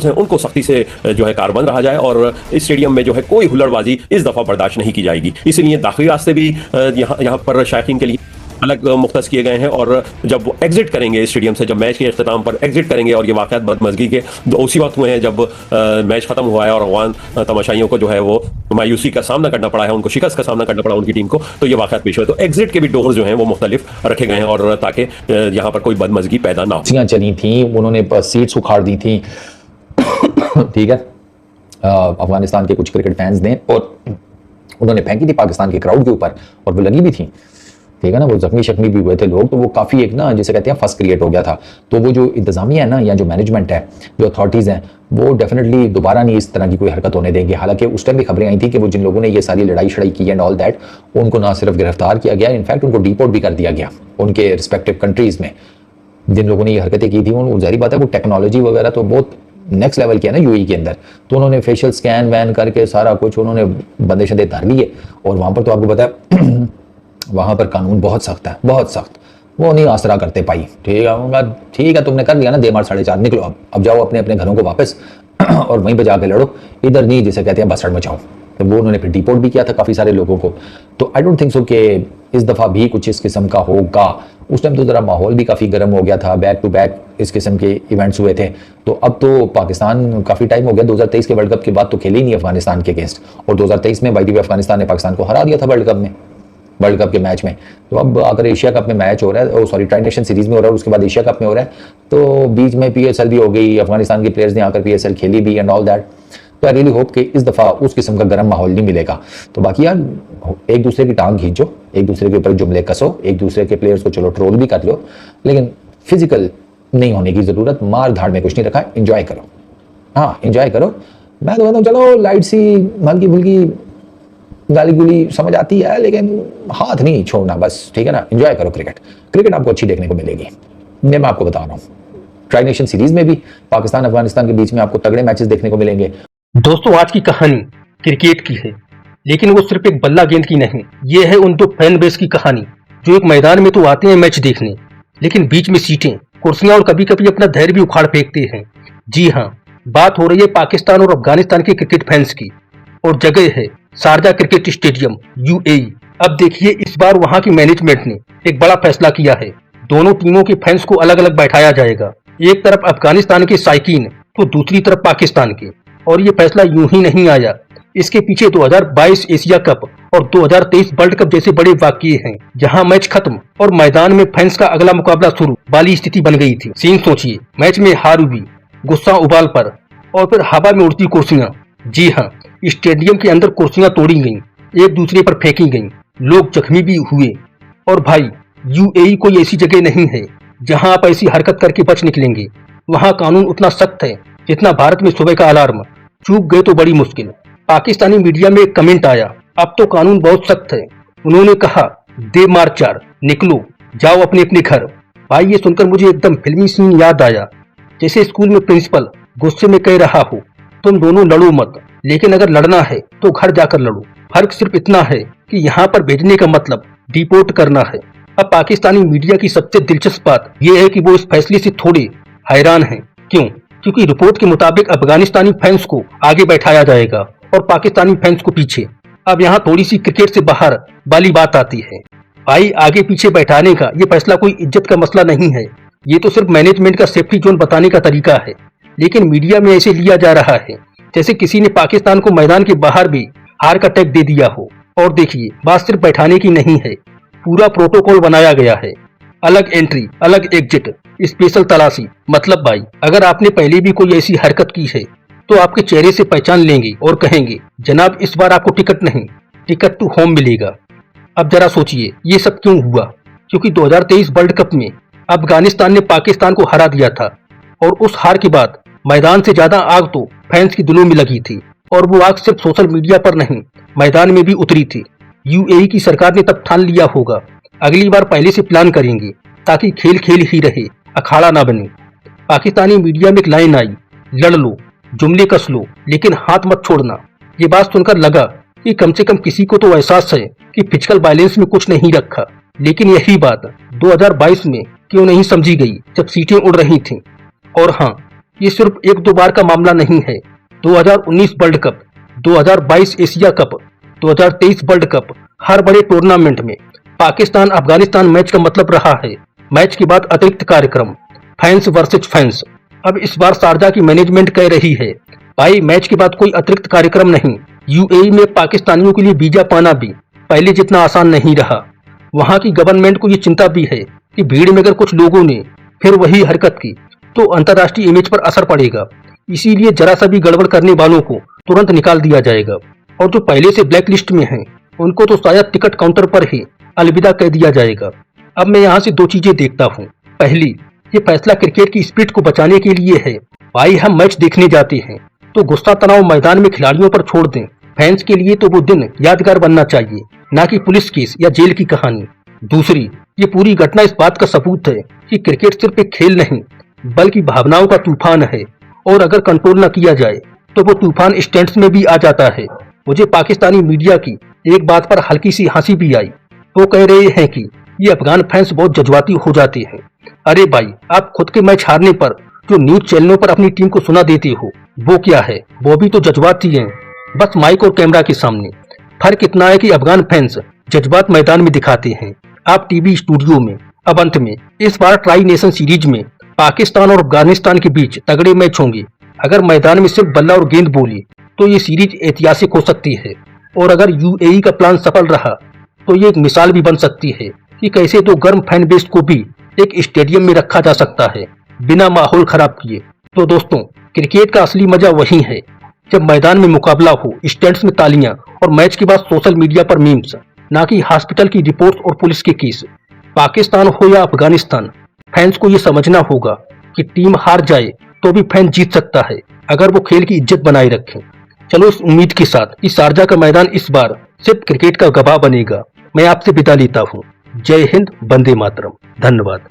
हैं उनको सख्ती से जो है कारबंद रहा जाए और इस स्टेडियम में जो है कोई हुल्लड़बाजी इस दफा बर्दाश्त नहीं की जाएगी। इसलिए दाखिली रास्ते भी यहाँ पर शायकीन के लिए अलग मुख्तस किए गए हैं और जब वो एग्जिट करेंगे स्टेडियम से, जब मैच के अख्ताम पर एग्जिट करेंगे, और ये वाक़यात बदमज़गी के उसी वक्त हुए हैं जब मैच खत्म हुआ है और अफगान तमाशाइयों को जो है वो मायूसी का सामना करना पड़ा है, उनको शिकस्त का सामना करना पड़ा उनकी टीम को, तो ये वाक़यात पेश हुए। तो एग्जिट के भी डोर जो हैं वो मुख्तलिफ रखे गए हैं और ताकि यहाँ पर कोई बदमज़गी पैदा ना हो। चली थी, उन्होंने सीट्स उखाड़ दी थी, ठीक है, अफगानिस्तान के कुछ क्रिकेट फैंस ने, और उन्होंने फेंकी थी पाकिस्तान के क्राउड के ऊपर और वो लगी भी थी, ठीक है ना, वो जख्मी शख्मी भी हुए थे लोग, तो वो काफ़ी एक ना जिसे कहते हैं फस क्रिएट हो गया था। तो वो जो इंतजामिया है ना, या जो मैनेजमेंट है, जो अथॉरिटीज़ हैं, वो डेफिनेटली दोबारा नहीं इस तरह की कोई हरकत होने देंगे। हालांकि उस टाइम भी खबरें आई थी कि वो जिन लोगों ने ये सारी लड़ाई शड़ाई की एंड ऑल दैट, उनको ना सिर्फ गिरफ्तार किया गया, इनफैक्ट उनको डिपोर्ट भी कर दिया गया उनके रिस्पेक्टिव कंट्रीज़ में। जिन लोगों ने ये हरकतें की थी, उन जाहिर बात है वो टेक्नोलॉजी वगैरह तो बहुत नेक्स्ट लेवल किया ना यूएई के अंदर, तो उन्होंने फेशियल स्कैन वैन करके सारा कुछ उन्होंने बंदे शंदे धर लिए। और वहाँ पर तो आपको पता है वहाँ पर कानून बहुत सख्त है, बहुत सख्त, वो नहीं आसरा करते पाई। ठीक है तुमने कर लिया ना, दे मार 4:30 निकलो, अब जाओ अपने अपने घरों को वापस और वहीं पर जाके लड़ो, इधर नहीं जिसे कहते हैं बसड़ मचाओ। तो वो उन्होंने फिर डिपोर्ट भी किया था काफ़ी सारे लोगों को। तो आई डोंट थिंक सो कि इस दफ़ा भी कुछ इस किस्म का होगा। उस टाइम तो ज़रा माहौल भी काफ़ी गर्म हो गया था, बैक टू बैक इस किस्म के इवेंट्स हुए थे। तो अब तो पाकिस्तान काफ़ी टाइम हो गया, 2023 के वर्ल्ड कप के बाद तो खेले ही नहीं अफगानिस्तान के अगेंस्ट, और 2023 में बाय द वे अफगानिस्तान ने पाकिस्तान को हरा दिया था वर्ल्ड कप के मैच में। तो अब अगर एशिया कप में मैच हो रहा है, सॉरी ट्राई नेशन सीरीज में हो रहा है, उसके बाद एशिया कप में हो रहा है, तो बीच में पीएसएल भी हो गई, अफगानिस्तान के प्लेयर्स ने आकर पीएसएल खेली भी एंड ऑल दैट। तो आई रियली होप कि इस दफ़ा उस किस्म का गर्म माहौल नहीं मिलेगा। तो बाकी यार एक दूसरे की टांग खींचो, एक दूसरे के ऊपर जुमले कसो, एक दूसरे के प्लेयर्स को चलो ट्रोल भी कर लो, लेकिन फिजिकल नहीं होने की ज़रूरत। मार धाड़ में कुछ नहीं रखा, इंजॉय करो, हाँ इंजॉय करो। मैं तो कहता हूँ चलो लाइट सी हल्की फुल्की गाली गुली समझ आती है, लेकिन हाथ नहीं छोड़ना बस, ठीक है ना। एंजॉय करो क्रिकेट आपको अच्छी देखने को मिलेगी, ये मैं आपको बता रहा हूँ। ट्राई नेशन सीरीज में भी पाकिस्तान अफगानिस्तान के बीच में आपको तगड़े मैचेस देखने को मिलेंगे। दोस्तों आज की कहानी क्रिकेट की है, लेकिन वो सिर्फ एक बल्ला गेंद की नहीं, ये है उन दो फैन बेस की कहानी जो एक मैदान में तो आते हैं मैच देखने, लेकिन बीच में सीटें, कुर्सियां और कभी कभी अपना धैर्य भी उखाड़ फेंकते हैं। जी हाँ, बात हो रही है पाकिस्तान और अफगानिस्तान के क्रिकेट फैंस की, और जगह है शारजा क्रिकेट स्टेडियम यूएई। अब देखिए इस बार वहां की मैनेजमेंट ने एक बड़ा फैसला किया है। दोनों टीमों के फैंस को अलग अलग बैठाया जाएगा, एक तरफ अफगानिस्तान के शायकीन तो दूसरी तरफ पाकिस्तान के। और ये फैसला यूं ही नहीं आया, इसके पीछे 2022 एशिया कप और 2023 वर्ल्ड कप जैसे बड़े वाकये हैं, जहां मैच खत्म और मैदान में फैंस का अगला मुकाबला शुरू वाली स्थिति बन गई थी। सीन सोचिए, मैच में हार हुई, गुस्सा उबाल पर, और फिर हवा में उड़ती कुर्सियां। जी हाँ, स्टेडियम के अंदर कुर्सियां तोड़ी गईं, एक दूसरे पर फेंकी गईं, लोग जख्मी भी हुए। और भाई यूएई कोई ऐसी जगह नहीं है जहां आप ऐसी हरकत करके बच निकलेंगे। वहां कानून उतना सख्त है जितना भारत में सुबह का अलार्म, चूक गए तो बड़ी मुश्किल। पाकिस्तानी मीडिया में एक कमेंट आया, अब तो कानून बहुत सख्त है। उन्होंने कहा दे मार 4, निकलो जाओ अपने अपने घर। भाई ये सुनकर मुझे एकदम फिल्मी सीन याद आया, जैसे स्कूल में प्रिंसिपल गुस्से में कह रहा हो तुम दोनों लड़ो मत, लेकिन अगर लड़ना है तो घर जाकर लड़ो। फर्क सिर्फ इतना है कि यहाँ पर भेजने का मतलब डिपोर्ट करना है। अब पाकिस्तानी मीडिया की सबसे दिलचस्प बात यह है कि वो इस फैसले से थोड़े हैरान हैं। क्यों? क्योंकि रिपोर्ट के मुताबिक अफगानिस्तानी फैंस को आगे बैठाया जाएगा और पाकिस्तानी फैंस को पीछे। अब यहाँ थोड़ी सी क्रिकेट से बाहर वाली बात आती है। भाई आगे पीछे बैठाने का ये फैसला कोई इज्जत का मसला नहीं है, ये तो सिर्फ मैनेजमेंट का सेफ्टी जोन बताने का तरीका है। लेकिन मीडिया में ऐसे लिया जा रहा है जैसे किसी ने पाकिस्तान को मैदान के बाहर भी हार का टैग दे दिया हो। और देखिए बात सिर्फ बैठाने की नहीं है, पूरा प्रोटोकॉल बनाया गया है, अलग एंट्री अलग एग्जिट, स्पेशल तलाशी। मतलब भाई अगर आपने पहले भी कोई ऐसी हरकत की है तो आपके चेहरे से पहचान लेंगे और कहेंगे जनाब इस बार आपको टिकट नहीं, टिकट टू होम मिलेगा। अब जरा सोचिए ये सब क्यों हुआ? क्योंकि 2023 वर्ल्ड कप में अफगानिस्तान ने पाकिस्तान को हरा दिया था, और उस हार के बाद मैदान से ज्यादा आग तो फैंस की दिलों में लगी थी। और वो आग सिर्फ सोशल मीडिया पर नहीं, मैदान में भी उतरी थी। यूएई की सरकार ने तब ठान लिया होगा अगली बार पहले से प्लान करेंगे ताकि खेल खेल ही रहे, अखाड़ा ना बने। पाकिस्तानी मीडिया में एक लाइन आई, लड़ लो, जुमले कस लो, लेकिन हाथ मत छोड़ना। ये बात सुनकर लगा कि कम से कम किसी को तो एहसास है कि फिजिकल वायलेंस में कुछ नहीं रखा। लेकिन यही बात 2022 में क्यों नहीं समझी गई जब सीटें उड़ रही थीं। और हाँ, ये सिर्फ एक दो बार का मामला नहीं है। 2019 world cup, 2022 Asia cup, 2023 world cup, हर बड़े टूर्नामेंट में पाकिस्तान अफगानिस्तान मैच का मतलब रहा है मैच के बाद अतिरिक्त कार्यक्रम, फैंस वर्सेज फैंस। अब इस बार शारजा की मैनेजमेंट कह रही है भाई मैच के बाद कोई अतिरिक्त कार्यक्रम नहीं। यूएई में पाकिस्तानियों के लिए वीजा पाना भी पहले जितना आसान नहीं रहा। वहां की गवर्नमेंट को ये चिंता भी है कि भीड़ में अगर कुछ लोगों ने फिर वही हरकत की तो अंतर्राष्ट्रीय इमेज पर असर पड़ेगा। इसीलिए जरा सा भी गड़बड़ करने वालों को तुरंत निकाल दिया जाएगा और जो पहले से ब्लैक लिस्ट में हैं उनको तो शायद टिकट काउंटर पर ही अलविदा कह दिया जाएगा। अब मैं यहाँ से दो चीजें देखता हूँ। पहली, ये फैसला क्रिकेट की स्पिरिट को बचाने के लिए है। भाई हम मैच देखने जाते हैं तो गुस्सा तनाव मैदान में खिलाड़ियों पर छोड़ दें। फैंस के लिए तो वो दिन यादगार बनना चाहिए, ना कि पुलिस केस या जेल की कहानी। दूसरी, ये पूरी घटना इस बात का सबूत है कि क्रिकेट सिर्फ एक खेल नहीं बल्कि भावनाओं का तूफान है और अगर कंट्रोल न किया जाए तो वो तूफान स्टैंड्स में भी आ जाता है। मुझे पाकिस्तानी मीडिया की एक बात पर हल्की सी हंसी भी आई। वो कह रहे हैं कि ये अफगान फैंस बहुत जज्बाती हो जाते हैं। अरे भाई, आप खुद के मैच हारने पर जो न्यूज चैनलों पर अपनी टीम को सुना देते हो वो क्या है, वो भी तो जज्बाती हैं, बस माइक और कैमरा के सामने। फर्क इतना है कि अफगान फैंस जज्बात मैदान में दिखाते हैं, आप टीवी स्टूडियो में। अब अंत में इस बार ट्राई नेशन सीरीज में पाकिस्तान और अफगानिस्तान के बीच तगड़े मैच होंगे। अगर मैदान में सिर्फ बल्ला और गेंद बोली तो ये सीरीज ऐतिहासिक हो सकती है और अगर यूएई का प्लान सफल रहा तो ये एक मिसाल भी बन सकती है कि कैसे तो गर्म फैन बेस को भी एक स्टेडियम में रखा जा सकता है बिना माहौल खराब किए। तो दोस्तों, क्रिकेट का असली मजा वही है जब मैदान में मुकाबला हो, स्टैंड्स में तालियां और मैच के बाद सोशल मीडिया पर मीम्स, ना कि हॉस्पिटल की रिपोर्ट्स और पुलिस के केस। पाकिस्तान हो या अफगानिस्तान, फैंस को ये समझना होगा कि टीम हार जाए तो भी फैन जीत सकता है अगर वो खेल की इज्जत बनाए रखें। चलो इस उम्मीद के साथ कि शारजा का मैदान इस बार सिर्फ क्रिकेट का गवाह बनेगा, मैं आपसे विदा लेता हूँ। जय हिंद, वंदे मातरम। धन्यवाद।